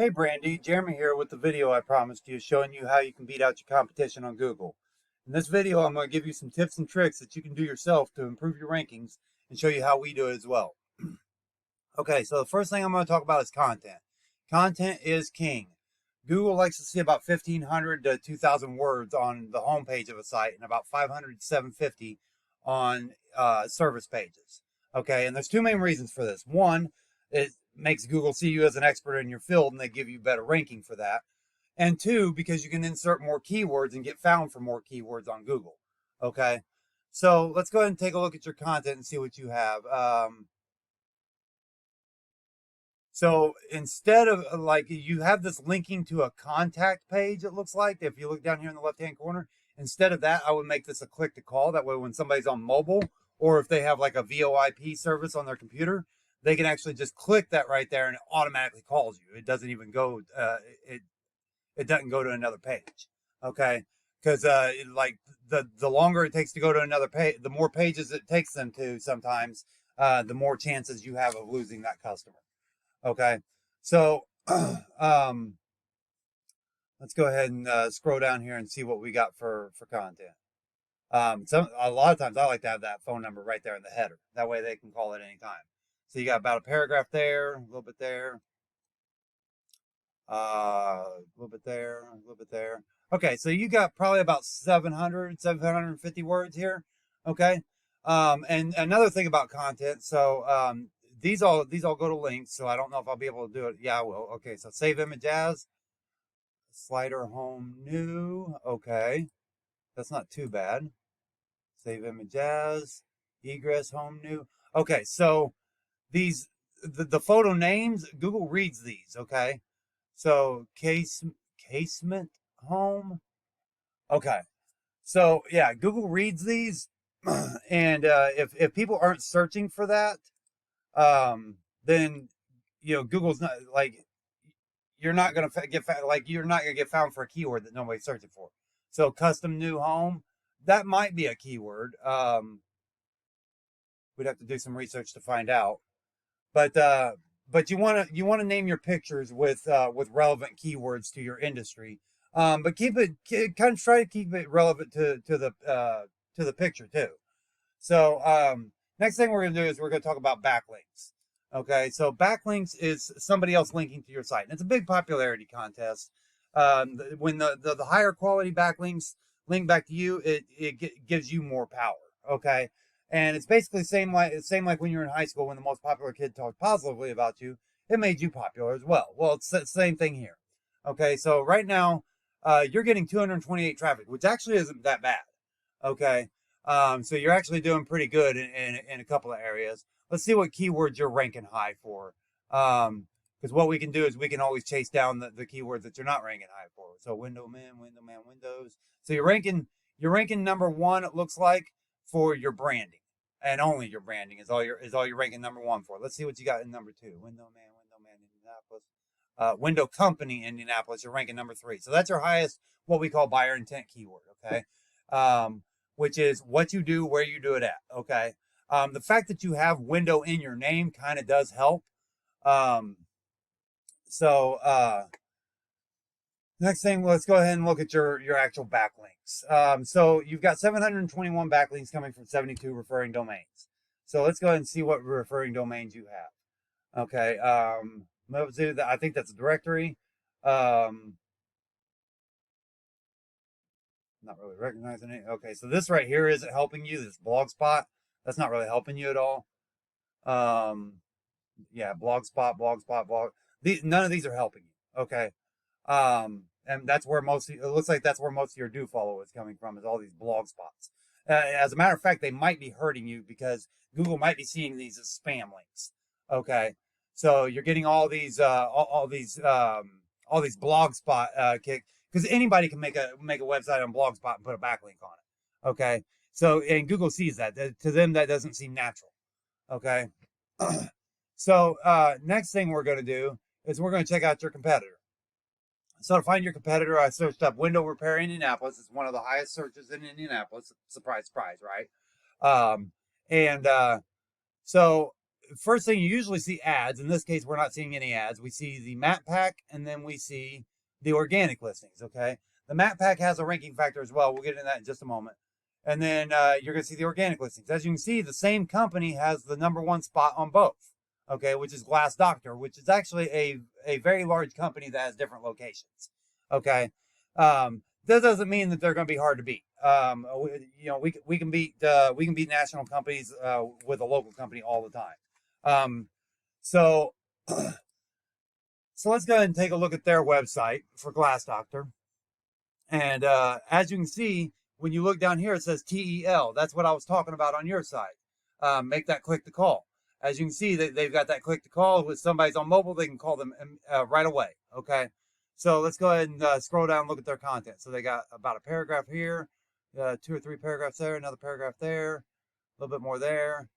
Hey Brandy, Jeremy here with the video I promised you showing you how you can beat out your competition on Google. In this video, I'm going to give you some tips and tricks that you can do yourself to improve your rankings and show you how we do it as well. Okay, so the first thing I'm going to talk about is content. Content is king. Google likes to see about 1,500 to 2,000 words on the home page of a site and about 500 to 750 on service pages. Okay, and there's two main reasons for this. One, it makes Google see you as an expert in your field and they give you better ranking for that. And two, because you can insert more keywords and get found for more keywords on Google. Okay, so let's go ahead and take a look at your content and see what you have. So instead of like you have this linking to a contact page, it looks like if you look down here in the left-hand corner, instead of that, I would make this a click to call. That way when somebody's on mobile or if they have like a VoIP service on their computer, they can actually just click that right there and it automatically calls you. It doesn't even go, it doesn't go to another page. Okay. Because like the longer it takes to go to another page, the more pages it takes them to sometimes, the more chances you have of losing that customer. Okay, so let's go ahead and scroll down here and see what we got for content. A lot of times I like to have that phone number right there in the header. That way they can call at any time. So you got about a paragraph there, a little bit there, a little bit there, a little bit there. Okay, so you got probably about 750 words here. Okay, and another thing about content, so these all go to links, so I don't know if I'll be able to do it. Yeah, I will. Okay, so save image as, slider home new. Okay, that's not too bad. Save image as, egress home new. Okay, so these the photo names, Google reads these. Okay, so casement home. Okay, so yeah, Google reads these, and if people aren't searching for that, then Google's not like you're not gonna get like you're not gonna get found for a keyword that nobody's searching for. So custom new home, that might be a keyword. We'd have to do some research to find out. But you wanna name your pictures with relevant keywords to your industry. But kind of try to keep it relevant to the picture too. So next thing we're going to do is we're going to talk about backlinks. Okay, so backlinks is somebody else linking to your site. And it's a big popularity contest. When the higher quality backlinks link back to you, it gives you more power. Okay, and it's basically same like when you're in high school when the most popular kid talked positively about you, it made you popular as well. Well, it's the same thing here. Okay, so right now you're getting 228 traffic, which actually isn't that bad. Okay, so you're actually doing pretty good in a couple of areas. Let's see what keywords you're ranking high for. Because what we can do is we can always chase down the keywords that you're not ranking high for. So window man, windows. So you're ranking number one, it looks like, for your branding. And only your branding is all you're ranking number one for. Let's see what you got in number two. Window man, Indianapolis. Window company, Indianapolis, you're ranking number three. So that's your highest, what we call buyer intent keyword, okay? Which is what you do, where you do it at, okay? The fact that you have window in your name kind of does help. Next thing, let's go ahead and look at your actual backlinks. So you've got 721 backlinks coming from 72 referring domains. So let's go ahead and see what referring domains you have. Okay, I think that's a directory. Not really recognizing it. Okay, so this right here isn't helping you. This blogspot, that's not really helping you at all. Yeah, blogspot. None of these are helping you. Okay, and that's where it looks like that's where most of your do follow is coming from, is all these blog spots. As a matter of fact, they might be hurting you because Google might be seeing these as spam links. Okay, so you're getting all these blogspot kick, because anybody can make a website on blogspot and put a backlink on it. Okay, so and Google sees that. To them that doesn't seem natural. Okay, so next thing we're going to do is we're going to check out your competitor. So to find your competitor, I searched up window repair Indianapolis. It's one of the highest searches in Indianapolis. Surprise, surprise, right? So first thing you usually see ads. In this case, we're not seeing any ads. We see the map pack, and then we see the organic listings. Okay, the map pack has a ranking factor as well. We'll get into that in just a moment. And then you're going to see the organic listings. As you can see, the same company has the #1 spot on both. Okay, which is Glass Doctor, which is actually a very large company that has different locations. Okay, that doesn't mean that they're going to be hard to beat. We can beat national companies with a local company all the time. So let's go ahead and take a look at their website for Glass Doctor. And as you can see, when you look down here, it says TEL. That's what I was talking about on your side. Make that click to call. As you can see, they've got that click to call. If somebody's on mobile, they can call them right away. Okay. So let's go ahead and scroll down and look at their content. So they got about a paragraph here, 2 or 3 paragraphs there, another paragraph there, a little bit more there.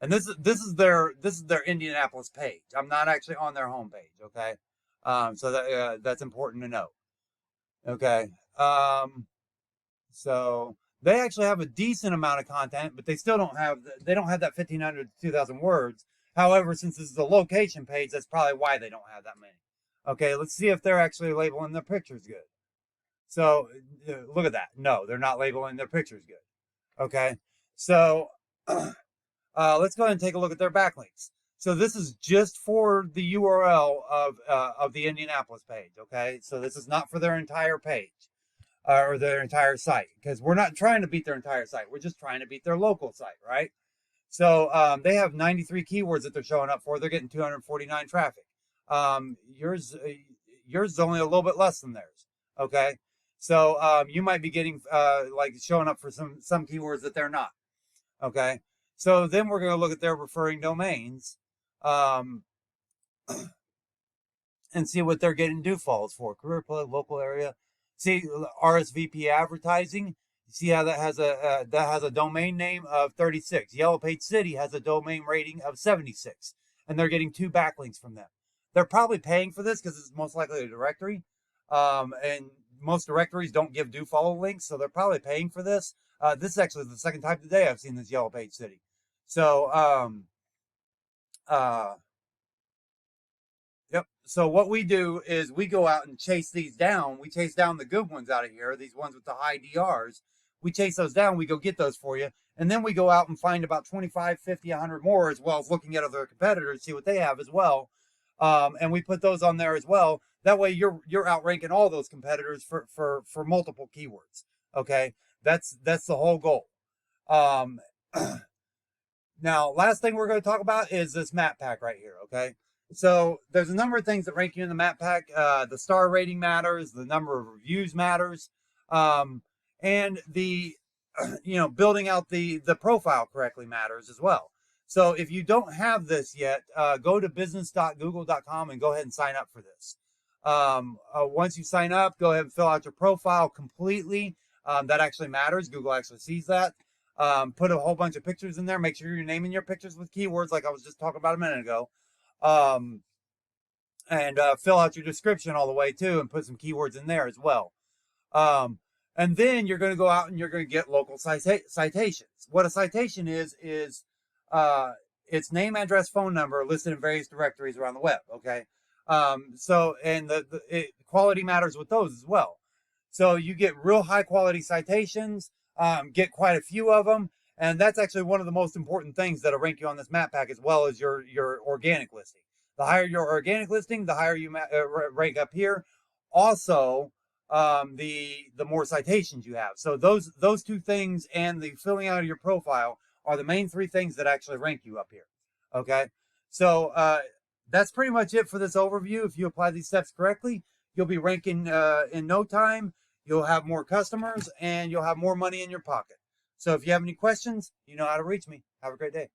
And this is their Indianapolis page. I'm not actually on their homepage. Okay. So that's important to know. Okay. So they actually have a decent amount of content, but they still don't have that 1,500 to 2,000 words. However, since this is a location page, that's probably why they don't have that many. Okay, let's see if they're actually labeling their pictures good. So look at that. No, they're not labeling their pictures good. Okay, so let's go ahead and take a look at their backlinks. So this is just for the URL of the Indianapolis page. Okay, so this is not for their entire page. Or their entire site, because we're not trying to beat their entire site. We're just trying to beat their local site, right? So they have 93 keywords that they're showing up for. They're getting 249 traffic. Yours is only a little bit less than theirs. Okay, so you might be getting like showing up for some keywords that they're not. Okay, so then we're going to look at their referring domains. And see what they're getting do follows for. Career plug, local area. See RSVP advertising. See how that has a domain name of 36. Yellow Page City has a domain rating of 76, and they're getting 2 backlinks from them. They're probably paying for this because it's most likely a directory, and most directories don't give do follow links, so they're probably paying for this. This is actually the second time today I've seen this Yellow Page City. So yep. So what we do is we go out and chase these down. We chase down the good ones out of here, these ones with the high DRs. We chase those down. We go get those for you. And then we go out and find about 25, 50, 100 more, as well as looking at other competitors, see what they have as well. And we put those on there as well. That way you're outranking all those competitors for multiple keywords. Okay. That's the whole goal. Now, last thing we're going to talk about is this map pack right here. Okay. So there's a number of things that rank you in the map pack. The star rating matters, the number of reviews matters, and the building out the profile correctly matters as well. So if you don't have this yet, go to business.google.com and go ahead and sign up for this. Once you sign up, go ahead and fill out your profile completely. That actually matters. Google actually sees that. Put a whole bunch of pictures in there. Make sure you're naming your pictures with keywords like I was just talking about a minute ago. And fill out your description all the way too, and put some keywords in there as well. And then you're going to go out and you're going to get local citations. What a citation is its name, address, phone number listed in various directories around the web. Okay. So, and the quality matters with those as well. So you get real high quality citations, get quite a few of them. And that's actually one of the most important things that'll rank you on this map pack, as well as your organic listing. The higher your organic listing, the higher you rank up here. Also, the more citations you have. So those 2 things and the filling out of your profile are the main 3 things that actually rank you up here. Okay, so that's pretty much it for this overview. If you apply these steps correctly, you'll be ranking in no time. You'll have more customers and you'll have more money in your pocket. So if you have any questions, you know how to reach me. Have a great day.